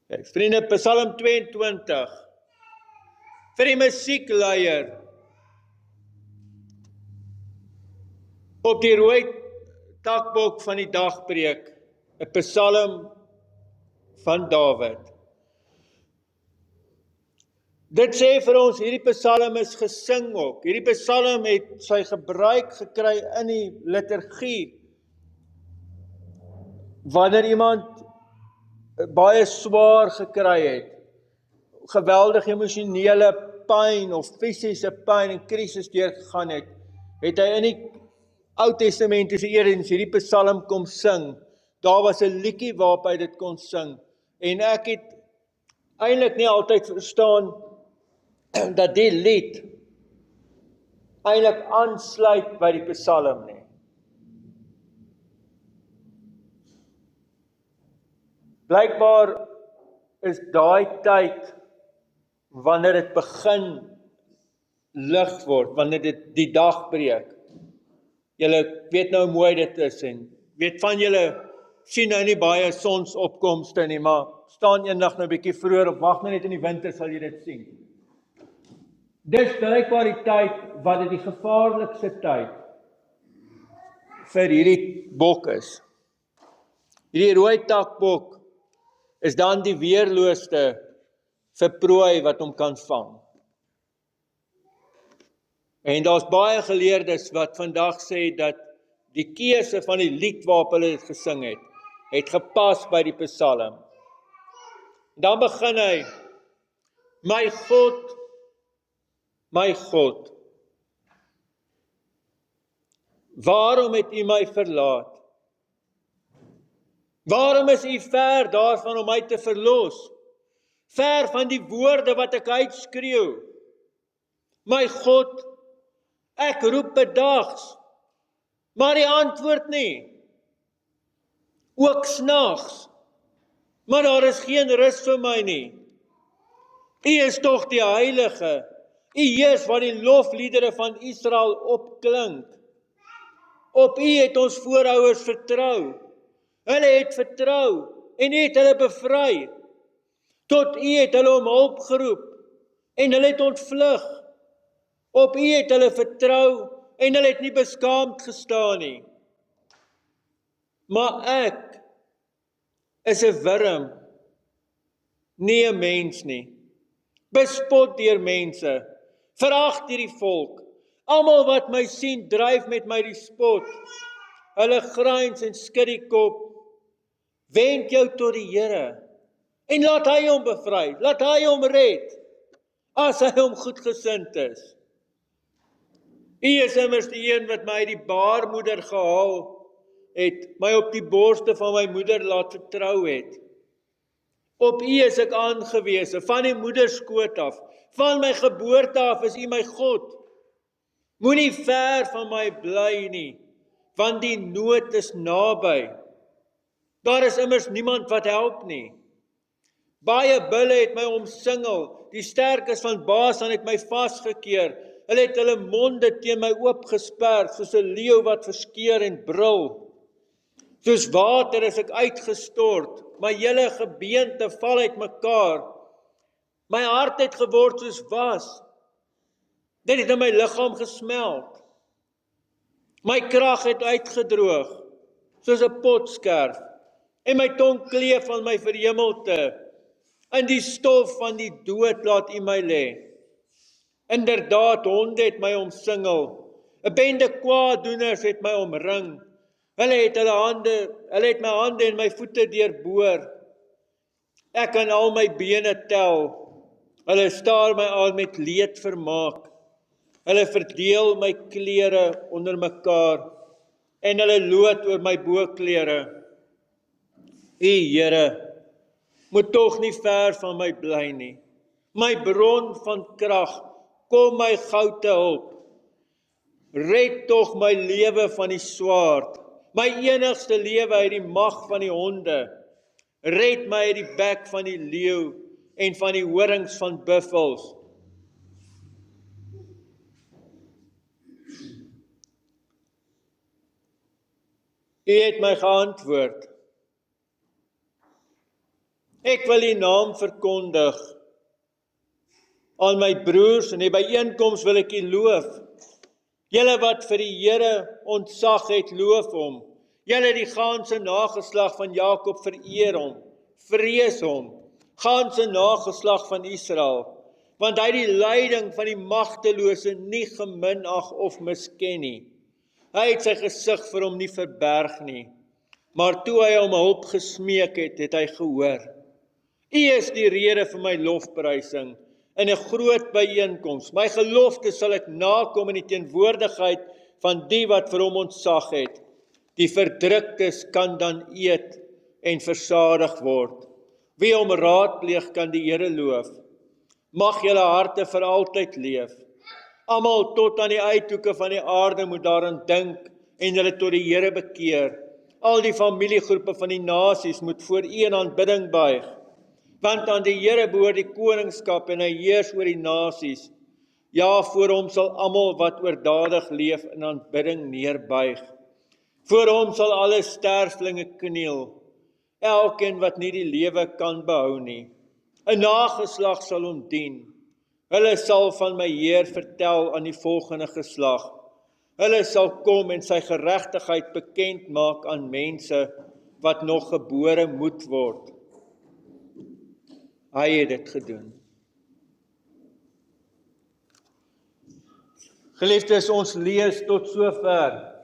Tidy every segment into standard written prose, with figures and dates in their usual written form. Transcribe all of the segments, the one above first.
Kijk, vriende, Psalm 22, vir die musiekleier, op die rooi takbok van die dagpreek, 'n Psalm van Dawid. Dit sê vir ons, hierdie Psalm is gesing ook. Hierdie Psalm het sy gebruik gekry in die liturgie, wanneer iemand baie swaar gekry het, geweldige emosionele pyn of fisiese pyn en krisis deurgegaan het, het hy in die Ou Testamentiese eerdiens hierdie Psalm kom sing. Daar was 'n liedjie waarop hy dit kon sing. En ek het eintlik nie altyd verstaan dat die lied eintlik aansluit by die Psalm nie. Blykbaar is daai tyd wanneer dit begin lig word, wanneer dit die dag breek. Julle weet nou hoe mooi dit is en weet van julle sien nou nie baie sonsopkomste nie, maar staan eendag nou 'n bietjie vroeër op, wag nou net in die winter sal jy dit sien. Dis blykbaar die tyd wat dit die gevaarlikste tyd vir hierdie bok is. Hierdie rooi takbok is dan die weerloosste vir prooi wat hom kan vang. En daar's baie geleerdes wat vandag sê dat die keuse van die lied waarop hulle dit gesing het gepas by die Psalm. Dan begin hy, my God, waarom het U my verlaat? Waarom is U ver daarvan om my te verlos? Ver van die woorde wat ek uitskreeu. My God, ek roep bedags, maar die antwoord nie. Ook snags, maar daar is geen rus vir my nie. U is tog die Heilige, U is wat die lofliedere van Israel opklink. Op U het ons voorouers vertrou. Hulle het vertrou en U het hulle bevry. Tot U het hulle om hulp geroep en hulle het ontvlug. Op U het hulle vertrou en hulle het nie beskaamd gestaan nie. Maar ek is 'n wurm, nie 'n mens nie. Bespot deur mense, verag deur die volk. Almal wat my sien, dryf met my die spot. Hulle gryns en skud die kop. Wend jou tot die Here en laat hy hom bevry, laat hy hom red, as hy hom goedgesind is. U is immers die een wat my uit die baarmoeder gehaal het, my op die borste van my moeder laat vertrou het. Op U is ek aangewese, van die moederskoot af, van my geboorte af is U my God. Moenie ver van my bly nie, want die nood is naby. Daar is immers niemand wat help nie. Baie bulle het my omsingel, die sterkes van Basan het my vasgekeer. Hulle het hulle monde teen my oopgesper, soos 'n leeu wat verskeur en brul. Soos water is ek uitgestort, my hele gebeente val uit mekaar. My hart het geword soos was. Dit het in my liggaam gesmeld. My krag het uitgedroog, soos 'n potskerf, en my tong kleef van my verhemelte. In die stof van die dood laat U my lê. Inderdaad, honde het my omsingel. 'n Bende kwaaddoeners het my omring. Hulle het my hande en my voete deurboor. Ek kan al my bene tel. Hulle staar my aan met leedvermaak. Hulle verdeel my klere onder mekaar en hulle loot oor my boklere. U Here, moet tog nie ver van my bly nie. My bron van krag, kom my gou te hulp. Red tog my lewe van die swaard, my enigste lewe uit die mag van die honde. Red my uit die bek van die leeu en van die horings van buffels. U het my geantwoord. Ek wil die naam verkondig aan my broers en die byeenkoms wil ek U loof. Julle wat vir die Here ontzag het, loof hom. Julle die ganse nageslag van Jakob vereer hom, vrees hom, ganse nageslag van Israel, want hy die lyding van die magtelose nie geminag of misken nie. Hy het sy gesig vir hom nie verberg nie, maar toe hy om hulp gesmeek het, het hy gehoor. U is die rede vir my lofprysing in 'n groot byeenkoms. My gelofte sal ek nakom in die teenwoordigheid van die wat vir hom ontzag het. Die verdruktes kan dan eet en versadig word. Wie hom raadpleeg kan die Here loof. Mag julle harte vir altyd leef. Almal tot aan die uithoeke van die aarde moet daaraan dink en hulle tot die Here bekeer. Al die familiegroepe van die nasies moet voor U in aanbidding buig. Want aan die Here behoort die koningskap en hy heers oor die nasies. Ja, voor hom sal almal wat oordadig leef in aanbidding neerbuig. Voor hom sal alle sterflinge kniel, elkeen wat nie die lewe kan behou nie. 'n Nageslag sal hom dien. Hulle sal van my Heer vertel aan die volgende geslag. Hulle sal kom en sy geregtigheid bekend maak aan mense wat nog gebore moet word. Hy het dit gedoen. Geliefdes, ons lees tot sover.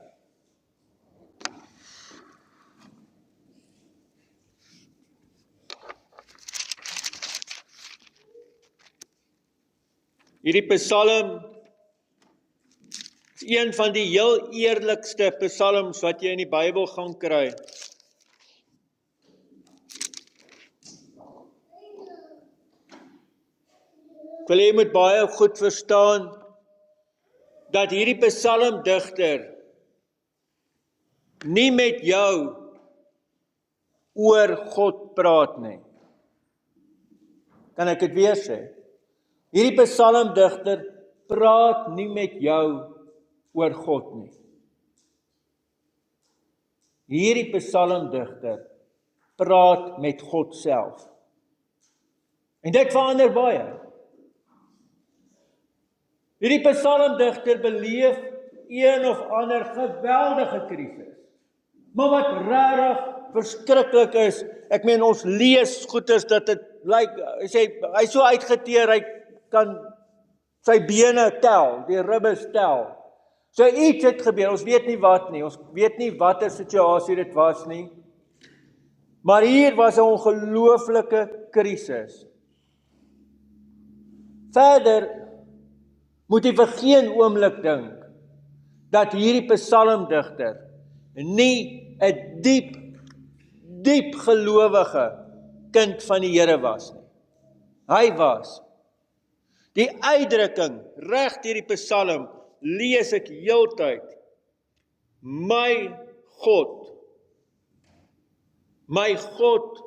Hierdie Psalm is een van die heel eerlikste psalms wat jy in die Bybel gaan kry. Ek wil jy moet baie goed verstaan dat hierdie psalmdigter nie met jou oor God praat nie. Kan ek dit weer sê? Hierdie psalmdigter praat nie met jou oor God nie. Hierdie psalmdigter praat met God self. En dit verander baie. Hierdie psalmdigter beleef een of ander geweldige krisis. Maar wat regtig verskriklik is, ek meen ons lees goeters dat dit lyk, hy is so uitgeteer, hy kan sy bene tel, die ribbes tel. So iets het gebeur, ons weet nie wat nie, ons weet nie watter situasie dit was nie. Maar hier was 'n ongelooflike krisis. Verder moet jy vir geen oomblik dink dat hierdie psalmdigter nie 'n diep gelowige kind van die Here was nie. Hy was. Die uitdrukking reg deur die psalm lees ek heeltyd. My God, my God,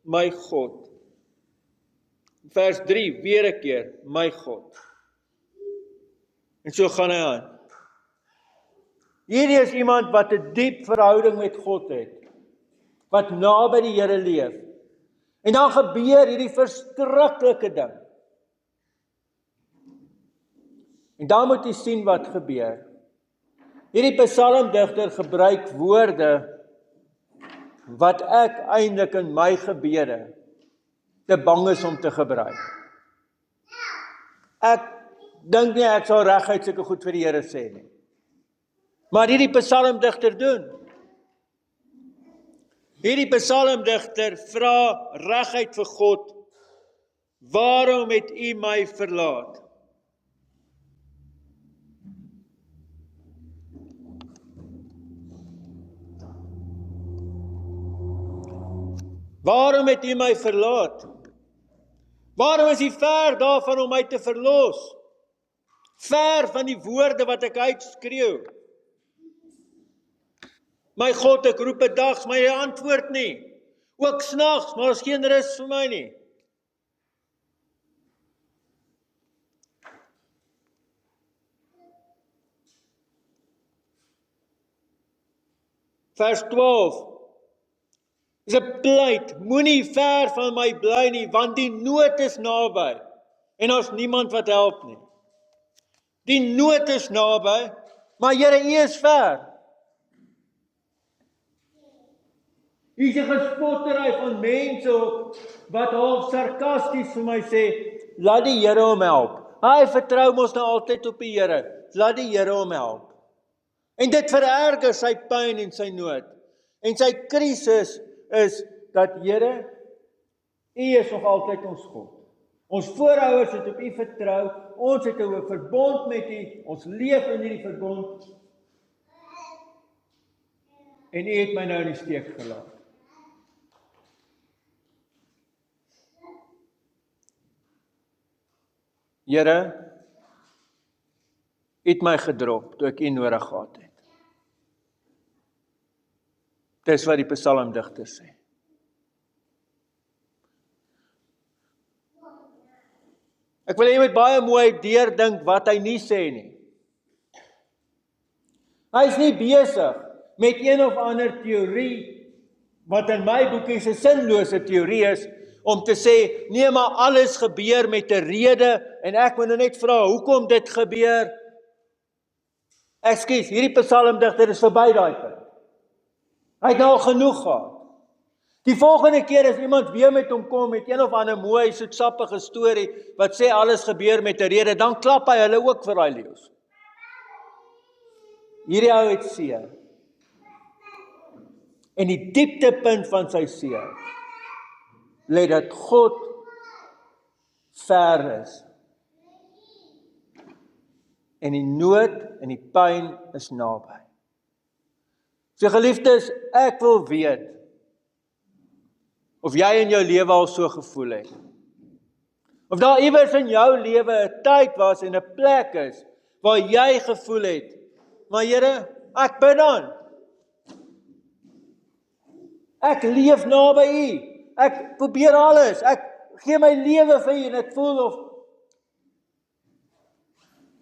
my God. Vers 3, weer 'n keer, my God. En so gaan hy aan. Hierdie is iemand wat 'n diep verhouding met God het, wat naby die Here leef. En dan gebeur hierdie verskriklike ding. En dan moet jy sien wat gebeur. Hierdie psalmdigter gebruik woorde wat ek eintlik in my gebede te bang is om te gebruik. Ek dink nie ek sal reguit sulke goed vir die Here sê nie. Maar hierdie psalmdigter doen. Hierdie psalmdigter vra reguit vir God, waarom het U my verlaat? Waarom het U my verlaat? Waarom is U ver daarvan om my te verlos? Ver van die woorde wat ek uitskreeu. My God, ek roep bedags, maar Hy antwoord nie. Ook snags, maar is geen rus vir my nie. Vers 12. Dis 'n pleit, moenie ver van my bly nie, want die nood is naby. En daar's niemand wat help nie. Die nood is naby, maar Here, U is ver. Hier is 'n gespottery van mense op, wat half sarkasties vir my sê, laat die Here hom help. Hy vertrou mos nou altyd op die Here. Laat die Here hom help. En dit vererger sy pyn en sy nood. En sy krisis is dat Here, U is nog altyd ons God. Ons voorouers het op U vertrou, ons het 'n verbond met U, ons leef in hierdie verbond, en U het my nou in die steek gelaat. Here, U het my gedrop toe ek U nodig gehad het. Dis wat die psalmdigter sê. Ek wil jy moet baie mooi deurdink wat hy nie sê nie. Hy is nie besig met een of ander teorie, wat in my boekie 'n sinlose teorie is, om te sê, nee, maar alles gebeur met 'n rede, en ek moet net vra, hoekom dit gebeur? Ekskuus, hierdie psalmdigter is verby daai punt. Hy het nou al genoeg gehad. Die volgende keer as iemand weer met hom kom, met een of ander mooi, soetsappige storie, wat sê alles gebeur met 'n rede, dan klap hy hulle ook vir daai leeu's. Hierdie ou het seer. En die dieptepunt van sy seer, lê dat God ver is. En die nood en die pyn is naby. So geliefdes, ek wil weet, of jy in jou lewe al so gevoel het. Of daar iewers in jou lewe 'n tyd was en 'n plek is, waar jy gevoel het, maar Here, ek bid dan. Ek leef naby U. Ek probeer alles. Ek gee my lewe vir U en ek voel of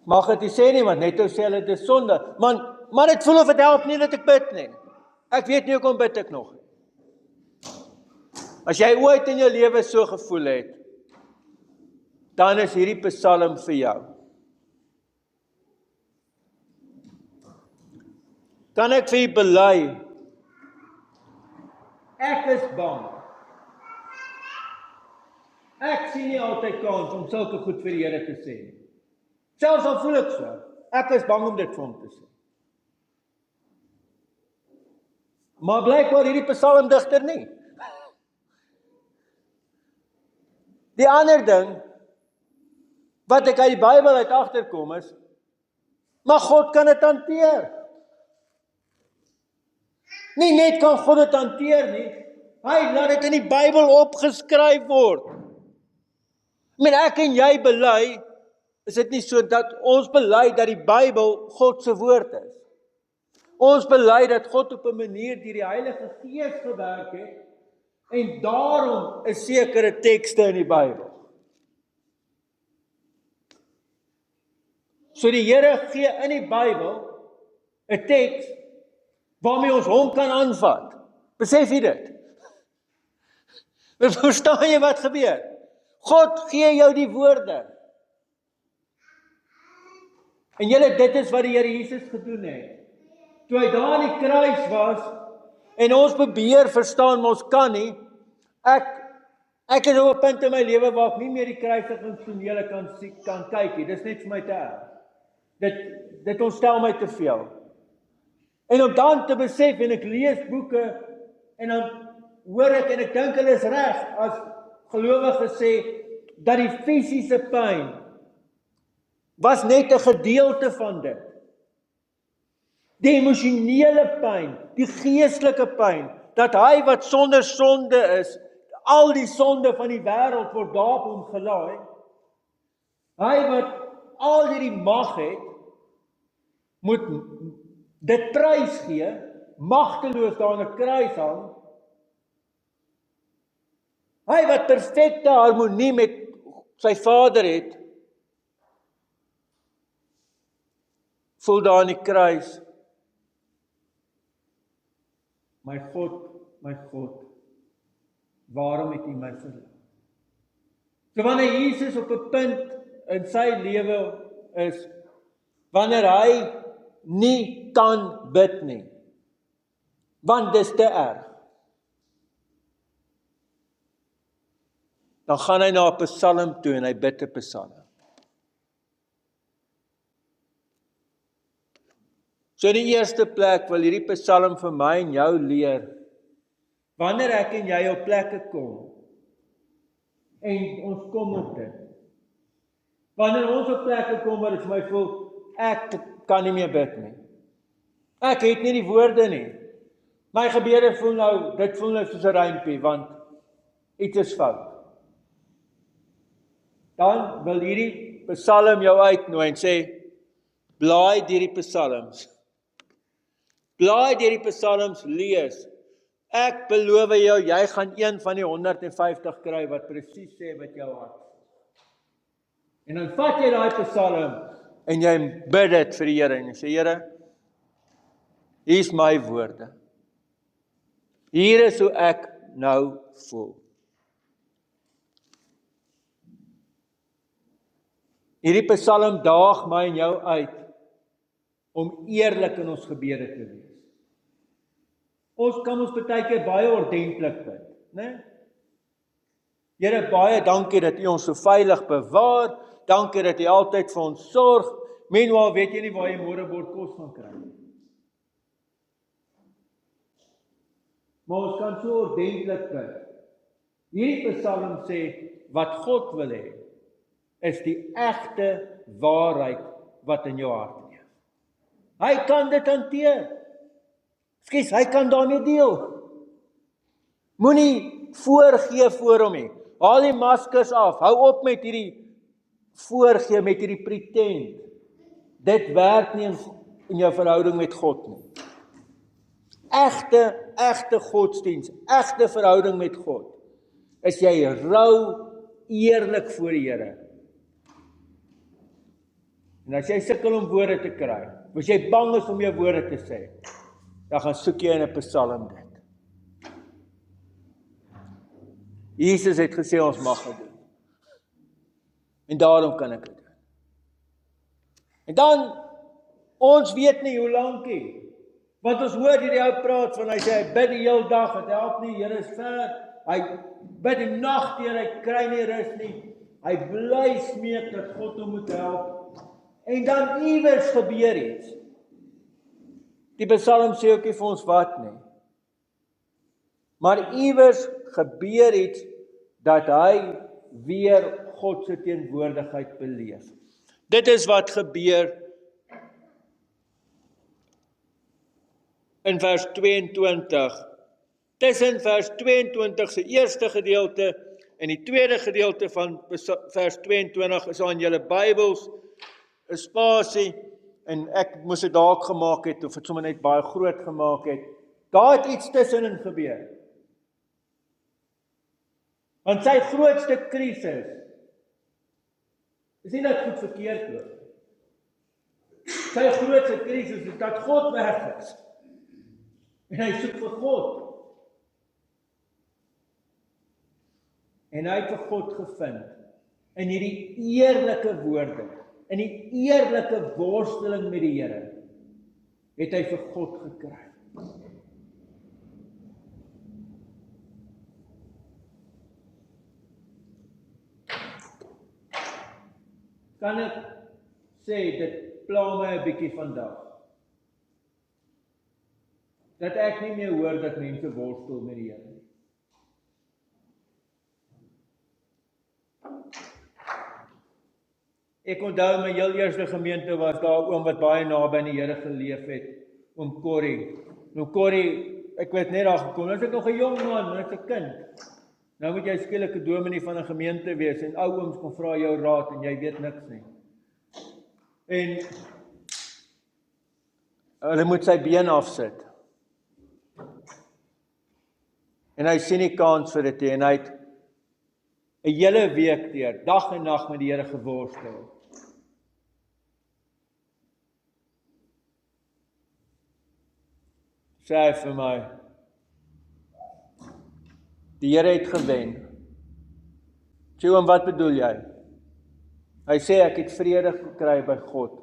mag dit nie sê nie, want net sê hulle dit is sonde. Maar dit voel of dit help nie dat ek bid nie. Ek weet nie hoekom bid ek nog. As jy ooit in jou lewe so gevoel het, dan is hierdie psalm vir jou. Kan ek vir U bely? Ek is bang. Ek sien nie altyd kans om sulke goed vir die Here te sê. Selfs al voel ek so, ek is bang om dit vir hom te sê. Maar blykbaar hierdie psalmdigter nie. Die ander ding, wat ek uit die Bybel uit agterkom is, maar God kan dit hanteer. Nie net kan God dit hanteer nie, hy laat dit in die Bybel opgeskryf word. Ek en jy bely, is dit nie so dat ons bely dat die Bybel God se woord is. Ons bely dat God op 'n manier deur die Heilige Gees gewerk het, en daarom is sekere tekste in die Bybel. So die Here gee in die Bybel 'n teks waarmee ons hom kan aanvat. Besef jy dit? Verstaan jy wat gebeur? God gee jou die woorde. En dit is wat die Here Jesus gedoen het. Toe hy daar aan die kruis was, en ons probeer verstaan, maar ons kan nie, ek is op 'n punt in my lewe waar ek nie meer die kruisigingstonele kan kyk nie. Dis net vir my te erg. Dit ontstel my te veel. En om dan te besef, en ek lees boeke, en dan hoor ek, en ek dink hulle is reg, as gelowiges sê, dat die fisiese pyn was net 'n gedeelte van dit. Die emosionele pyn, die geestelike pyn, dat hy wat sonder sonde is, al die sonde van die wêreld word daarop hom gelaai. Hy wat al hierdie mag het, moet dit prys gee, magteloos daar aan 'n kruis hang. Hy wat perfekte harmonie met sy Vader het, voel daar aan die kruis, my God, waarom het U my verlaat? So wanneer Jesus op 'n punt in sy lewe is, wanneer hy nie kan bid nie, want dis te erg, dan gaan hy na 'n psalm toe en hy bid 'n psalm. So in die eerste plek wil hierdie psalm vir my en jou leer, wanneer ek en jy op plekke kom, en ons kom op dit, wanneer ons op plekke kom waar dit vir my voel, ek kan nie meer bid nie, ek het nie die woorde nie, my gebede voel nou, dit voel nou soos 'n rympie, want iets is fout. Dan wil hierdie psalm jou uitnooi en sê, blaai deur die psalms. Blaai deur die psalms, lees. Ek beloof jou, jy gaan een van die 150 kry wat presies sê wat jou hart. En dan vat jy daai psalm en jy bid dit vir die Here en jy sê, Here, hier is my woorde. Hier is hoe ek nou voel. Hierdie psalm daag my en jou uit om eerlik in ons gebede te wees. Ons kan ons baie keer baie ordentlik bid, né? Here, baie dankie dat U ons so veilig bewaar. Dankie dat U altyd vir ons sorg. Meanwhile weet jy nie waar jy môre bord kos gaan kry nie. Maar ons kan so ordentlik bid. Hierdie psalm sê, wat God wil hê, is die egte waarheid wat in jou hart leef. Hy kan dit hanteer. Skus, hy kan daarmee deel. Moenie voorgee voor hom nie. Haal die maskers af. Hou op met hierdie voorgee, met hierdie pretend. Dit werk nie in jou verhouding met God nie. Egte godsdiens, egte verhouding met God, is jy rou eerlik voor die Here. En as jy sukkel om woorde te kry, as jy bang is om jou woorde te sê, dan gaan soek jy in 'n psalm dit. Jesus het gesê ons mag dit doen. En daarom kan ek dit doen. En dan, ons weet nie hoe lank nie. Want ons hoor hierdie ou praat van, hy sê, hy bid die hele dag, het help nie, Here is ver, hy bid die nag deur, hy kry nie rus nie, hy bly smeek dat God hom moet help, en dan iewers gebeur iets. Die psalm sê ook nie vir ons wat nie, maar iewers gebeur iets, dat hy weer God se teenwoordigheid beleef. Dit is wat gebeur in vers 22, tussen vers 22 se eerste gedeelte en die tweede gedeelte van vers 22 is aan julle Bybels 'n spasie, en ek moes dit dalk gemaak het, of het sommer net baie groot gemaak het. Daar het iets tussenin gebeur. Want sy grootste krisis is nie dat goed verkeerd loop. Sy grootste krisis is dat God weg is. En hy soek vir God. En hy het vir God gevind in hierdie eerlike woorde, in die eerlike worsteling met die Here, het hy vir God gekry. Kan ek sê, dit pla my 'n bietjie vandag, dat ek nie meer hoor dat mense worstel met die Here nie. Ek onthou my heel eerste gemeente was daar 'n oom wat baie naby aan die Here geleef het, oom Corrie. Nou Corrie, ek weet net daar gekom, as ek nog 'n jong man, as 'n kind. Nou moet jy skielik 'n dominee van 'n gemeente wees en ou ooms kom vra jou raad en jy weet niks nie. En hulle moet sy been afsit. En hy sien nie kans vir dit nie, en hy het 'n hele week deur, dag en nag met die Here geworstel. Sê hy vir my, Die Here het gewen. Sê oom, wat bedoel jy? Hy sê, ek het vrede gekry by God.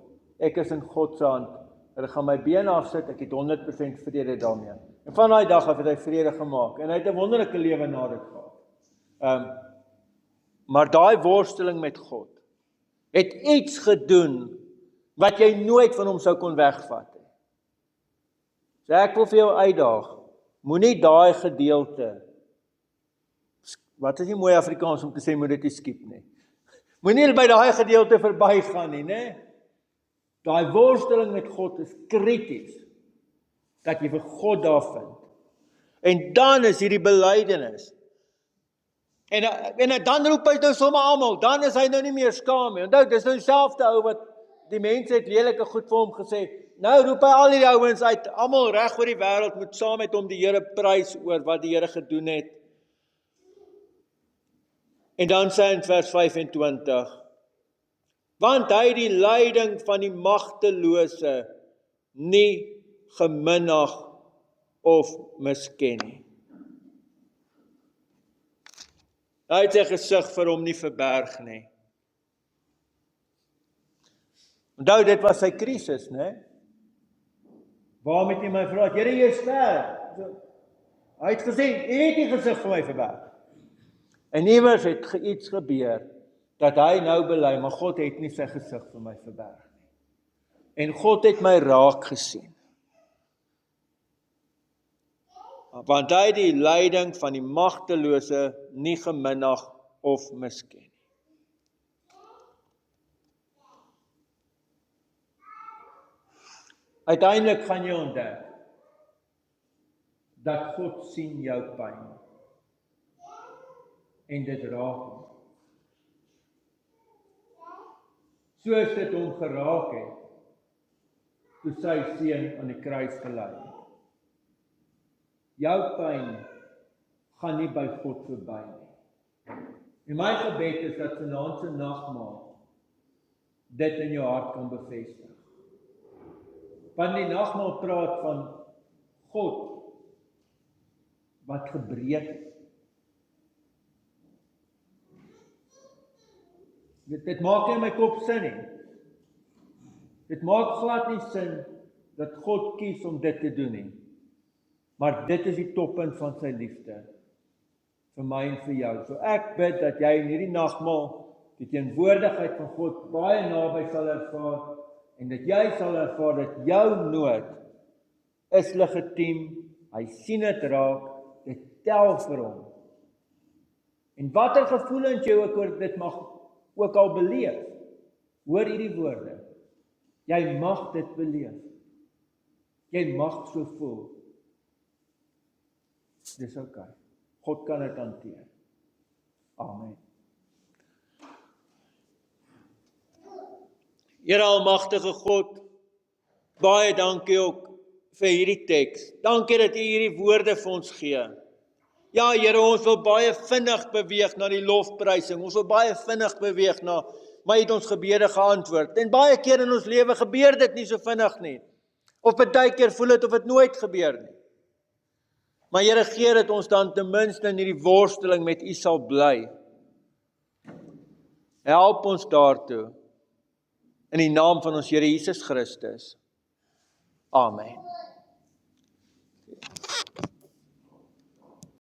Ek is in God se hand. Hulle gaan my been afsit, ek het 100% vrede daarmee. En van daai dag af het hy vrede gemaak. En hy het 'n wonderlike lewe na dit gehad. Maar daai worsteling met God het iets gedoen wat jy nooit van hom sou kon wegvat. So ek wil vir jou uitdaag, moenie daai gedeelte, wat is die mooi Afrikaans om te sê, moet dit nie skiep nie. Moenie by daai gedeelte verbygaan nie, né? Daai worsteling met God is krities, dat jy vir God daar vind. En dan is hierdie belydenis. En dan roep hy nou sommer almal, dan is hy nou nie meer skaam nie. Onthou, dis nou dieselfde ou wat die mense het lelike goed vir hom gesê. Nou roep hy al die ouens uit, almal reg oor die wêreld moet saam met hom die Here prys oor wat die Here gedoen het. En dan sê hy in vers 25, want hy die lyding van die magtelose nie geminag of misken nie. Hy het sy gesig vir hom nie verberg nie. Onthou, dit was sy krisis, né? Waarom het jy my vra? Here, jy is sterk. Hy het gesê, jy het nie gesig vir my verberg. En iewers het iets gebeur, dat hy nou bely, maar God het nie sy gesig vir my verberg nie. En God het my raak gesien. Want hy die lyding van die magtelose nie geminag of misken nie. Uiteindelik gaan jy ontdek, dat God sien jou pyn. En dit raak hom. Soos dit hom geraak het, toe sy seun aan die kruis gelei het. Jou pyn gaan nie by God verby nie. En my gebed is dat vanaand se nagmaal dit in jou hart kan bevestig. Want die nagmaal praat van God wat gebreek het. Dit maak nie in my kop sin nie. Dit maak glad nie sin dat God kies om dit te doen nie. Maar dit is die toppunt van sy liefde vir my en vir jou. So ek bid dat jy in hierdie nagmaal die teenwoordigheid van God baie naby sal ervaar en dat jy sal ervaar dat jou nood is legitiem, hy sien dit raak, dit tel vir hom. En watter gevoelens jy ook oor dit mag ook al beleef, hoor hierdie woorde, jy mag dit beleef, jy mag so voel, dis okay, God kan dit hanteer, amen. Here almagtige God, baie dankie ook vir hierdie teks. Dankie dat U hierdie woorde vir ons gee. Ja, Here, ons wil baie vinnig beweeg na die lofprysing. Ons wil baie vinnig beweeg na, maar U het ons gebede geantwoord. En baie keer in ons lewe gebeur dit nie so vinnig nie. Of baie keer voel dit of dit nooit gebeur nie. Maar Here, gee dat ons dan ten minste in hierdie worsteling met U sal bly. Help ons daartoe. In die naam van ons Here Jesus Christus. Amen.